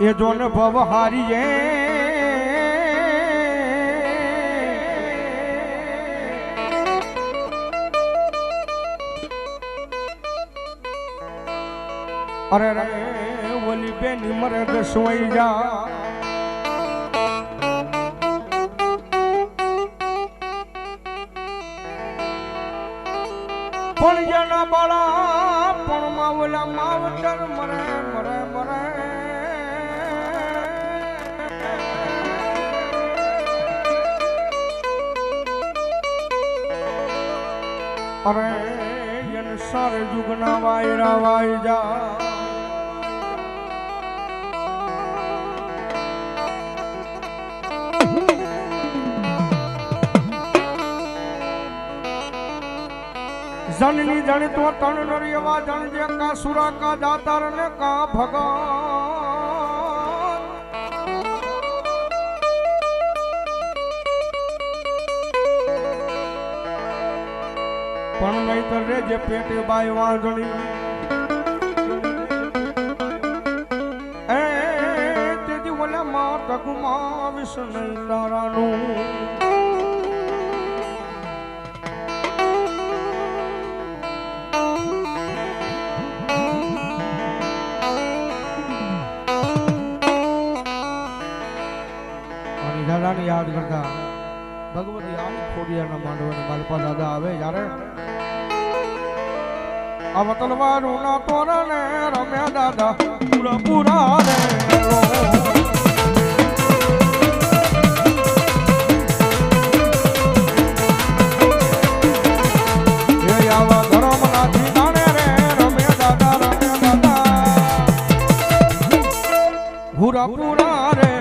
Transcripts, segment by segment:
એ John ભવ હારીએ અરે રે ઓલી બેની મરે દસવાઈ જા પણ જેના બાળા પણ માવલા માવતર મરે મરે મરે અરે એન સારે જુગના વાયરા વાઈ જા જનની જણ તો તણ નરિયવા જણ જે કા સુરા કા દાતાર ને કા ભગવાન પણ નહીં તો રે જે પેટે બાય વાંધણી એ તેજી ઓલા માત ગુમાવીશ નહીં તારાનું યાદ કરતા ભગવતી આવી ખોડિયાના માંડવાની માલપા દાદા આવે જ્યારે આ તલવારું ના તોરણે રમ્યા દાદા પૂરા પૂરા રે આવા ધરમ નાથી દાણે રે રમ્યા દાદા પૂરા પૂરા રે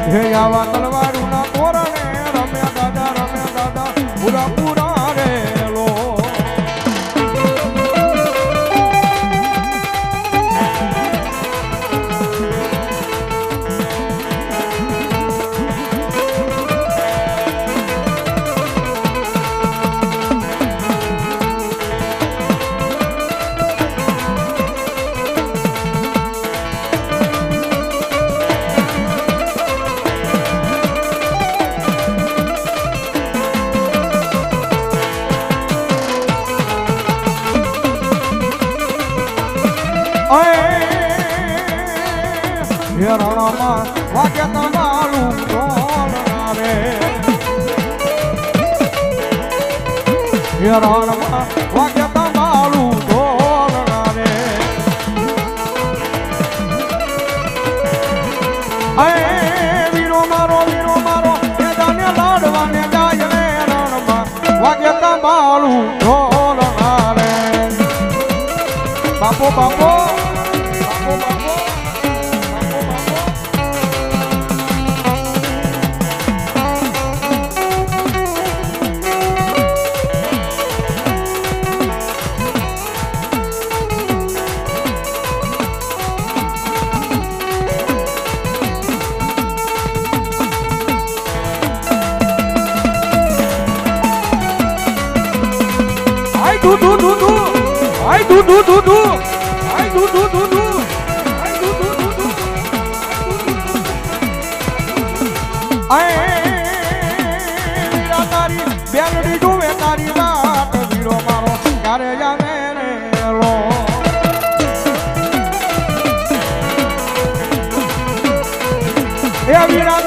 હે આવા તલવારું ના તોરણે રમ્યા દાદા પૂરા પૂરા રે લો રણમાં વાગે તમારું ઢોલના રે રણમાં વાગે તમારું ઢોલના રે વીરો મારો એ દાને લાડવાને જાય રે રણમાં વાગે તમારું ઢોલના રે બાપો બાપો બેલડી જુએ તારી વાત વીરો મારો ક્યારે જાવે રે લો એ વીરા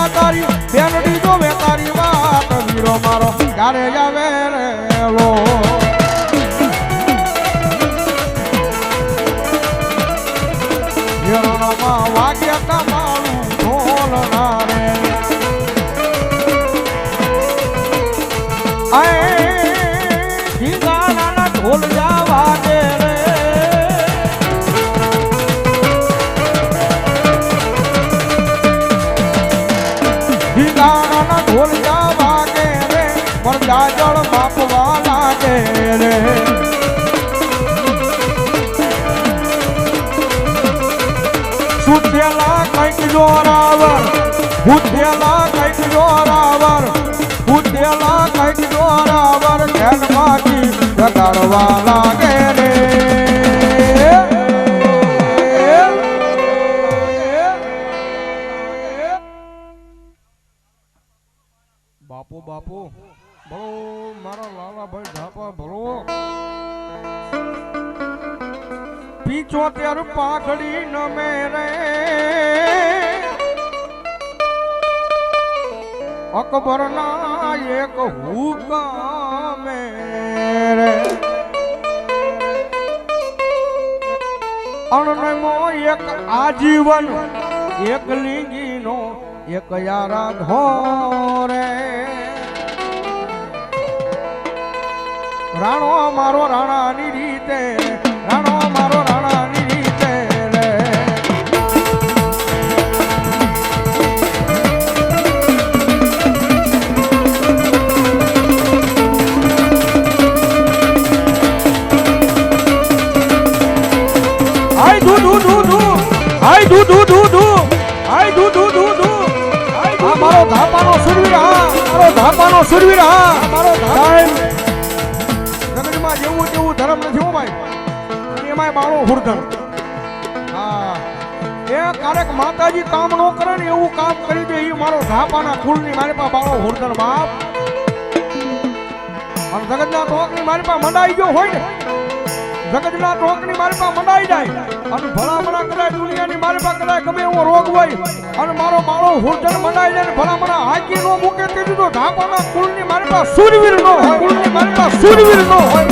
તારી બેલડી જુએ તારી વાત વીરો મારો ક્યારે જાવે રે લો રણમાં વાગે તમારું ઢોલના રે પણ જાજળ માપવા લાગે રે સુધેલા કંઈક જોરાવર બુધેલા કંઈક જોરાવર બુધેલા કંઈક જોરાવર ઘેરમાંથી જગાડવા લાગે રે બાપુ બાપુ ભલો મારા લાલાભાઈ ઢાપા ભલો 75 પાઘડી ન મેરે અકબર ના એક હુકમ રે અણનમો એક આજીવન એક લીંગીનો એક યારા ધોરે રાણો મારો રાણાની રીતે રાણો મારો રાણાની રીતે રે આઈ દુ દુ દુ દુ આઈ દુ દુ દુ દુ આઈ દુ દુ દુ દુ આ મારો ધાપાનો સુરવીર હા મારો ધાપાનો સુરવીર હા મારો સાહેબ જગતમાં જેવું તેવું ધર્મ નથી હો ભાઈ એમાંય બાળો હુરધન હા એ ક્યારેક માતાજી કામ ન કરે ને એવું કામ કરી દે એ મારો ધાપાના કુળની મારી પાસે બાળો હુરધન બાપ અને જગતના ટોકની મારી પાસે મંડાઈ ગયો હોય ને જગતના ટોકની મારી પાસે મંડાઈ જાય અને ભલામણા કદાચ દુનિયાની મારી પાસે કદાચ ગમે એવો રોગ હોય અને મારો બાળો હુરધન મંડાઈ જાય ને ભલામણા હાકી નો મૂકે તેથી તો ધાપાના કુળની મારી પાસે સુરવીર નો હોય કુળની મારી પાસે સુરવીર નો હોય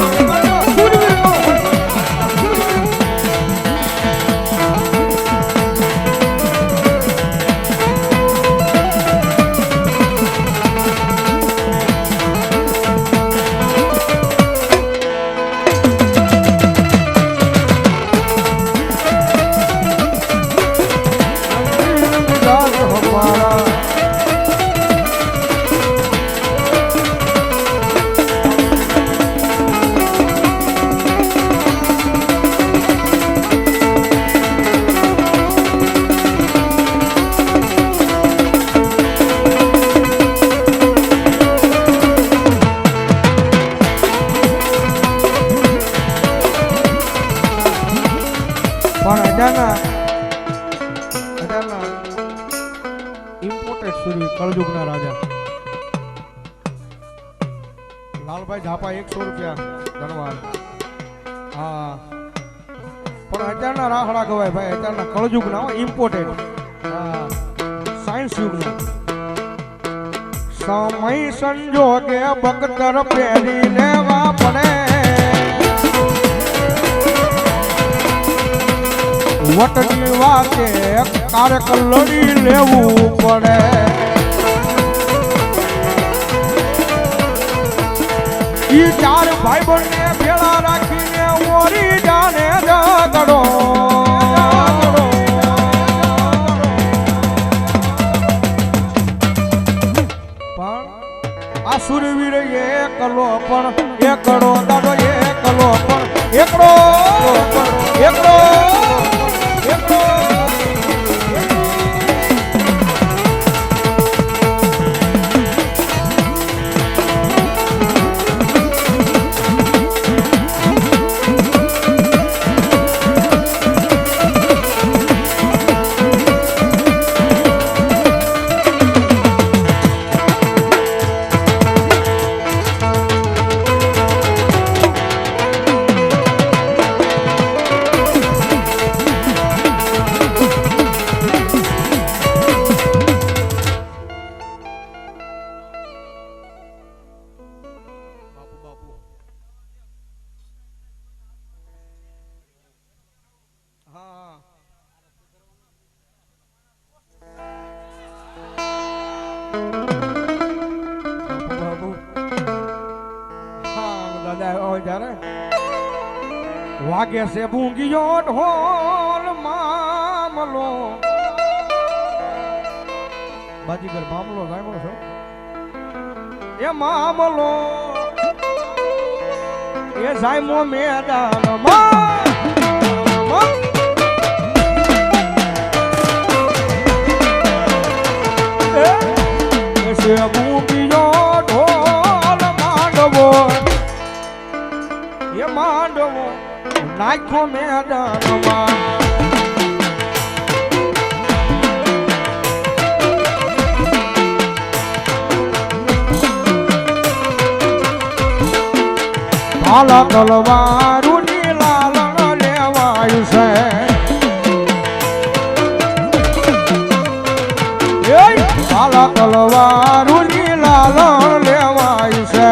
સુરવીર નો હોય કળજુગના રાજા લાલભાઈ ઝાપા 100 રૂપિયા ધનવાન હા પણ અત્યારના રાહડા ગવાય ભાઈ અત્યારના કળજુગના ઇમ્પોર્ટેડ હા સાયન્સ યુગના સમય સંજોગે બકતર પહેરી લેવા પડે વટની વાતે કારક લડી લેવું પડે ઈ ચાર ભાઈ બંને ભેળા રાખીને ઓરી જાને ઝઘડો પણ આ સુરવીર એકલો પણ એકડો દાદો એકલો પણ એકડો એકડો એકડો વાગે છે ભૂંગીયો ઢોલ મામલો બાજીગર મામલો સાંભળો છો એ મામલો એ જાયમો મેદાનમાં બુબીયો ઢોલ માંડવો એ માંડવો નાખ્યો મેદાનમાં હાલા તલવારું ની લાલણ લેવાયું છે હાલા તલવારું ની લાલણ લેવાયું છે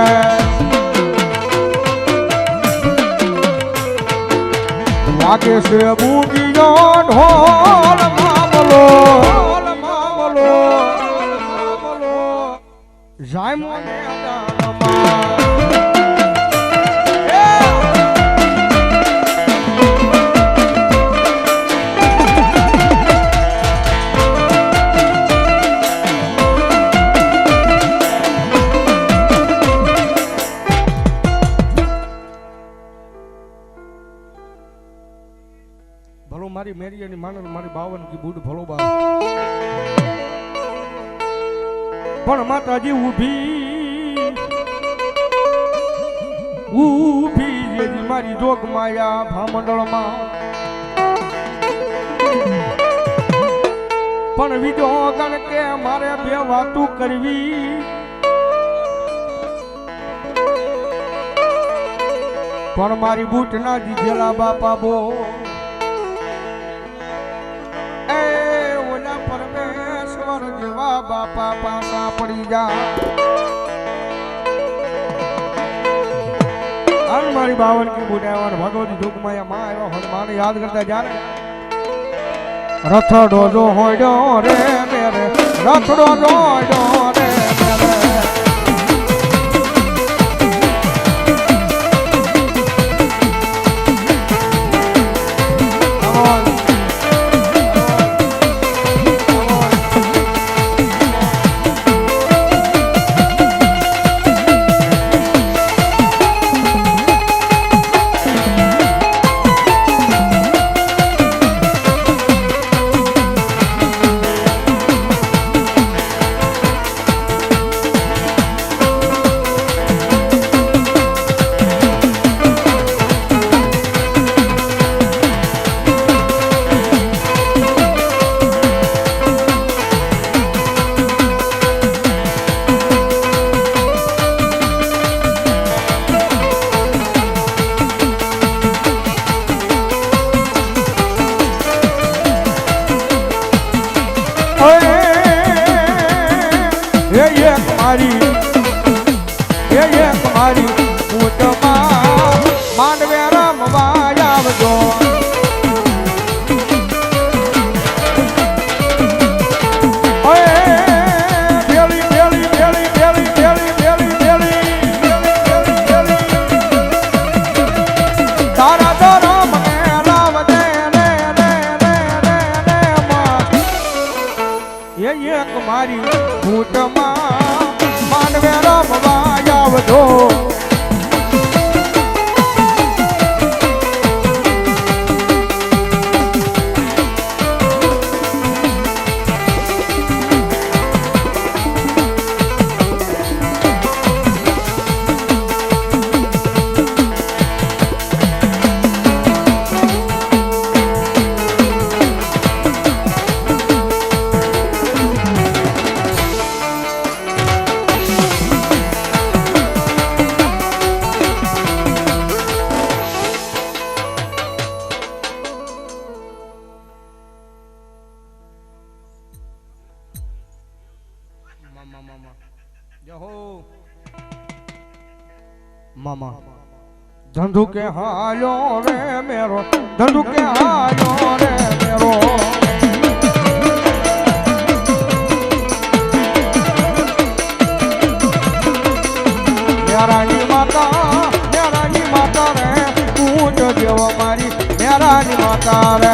વાગે છે બુબીયો ઢોલ મામલો જાયમો મેદાનમાં ભલો મારી મેરિયાની માનલ મારી બાવન કી બુડ ભલો બા પણ માતાજી ઊભી જેથી મારી જોગ માયા ભામંડળમાં પણ વિજો ગણ કે મારે બે વાતું કરવી પણ મારી બૂટ ના દીધેલા બાપા બો પરમેશ્વર જેવા બાપા પાસા પડી જા અન મારી બાવન કી બુડાવન ભગવતી જોગમાયા માં આવ્યો હનુમાન યાદ કરતા જા રથડો જો હોડો રે મેરે રથડો જો હોડો રે મેરે મારી ઊંટમાં માંડવે રમવા આવજો તારા ધરમ ને લાવજે એક મારી ઊંટમાં માંડવે રમવા આવજો मामा धंधु के हालो रे मेरो धंधु के हालो रे मेरो मेरानी माता रे पूज देव मारी मेरानी माता रे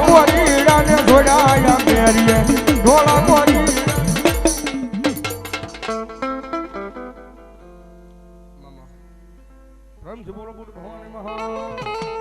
કોરીડા ને જોડાયા મેરીએ ઢોલા કોરી મામા પ્રેમથી બોલો બોલ ભવાની મહા